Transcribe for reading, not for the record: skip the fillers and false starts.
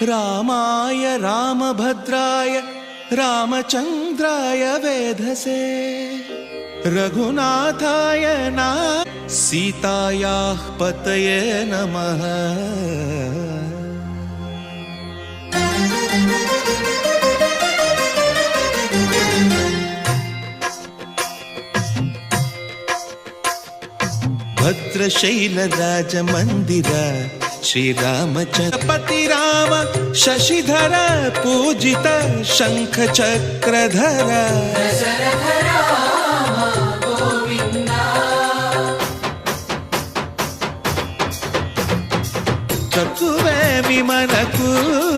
रामाय रामभद्राय रामचन्द्राय वेधसे रघुनाथाय सीतायाः पतये नमः। भद्रशैलराजमन्दिर श्रीरामचन्द्रपति राम शशिधर पूजित शङ्खचक्रधर चतुवे विमनकु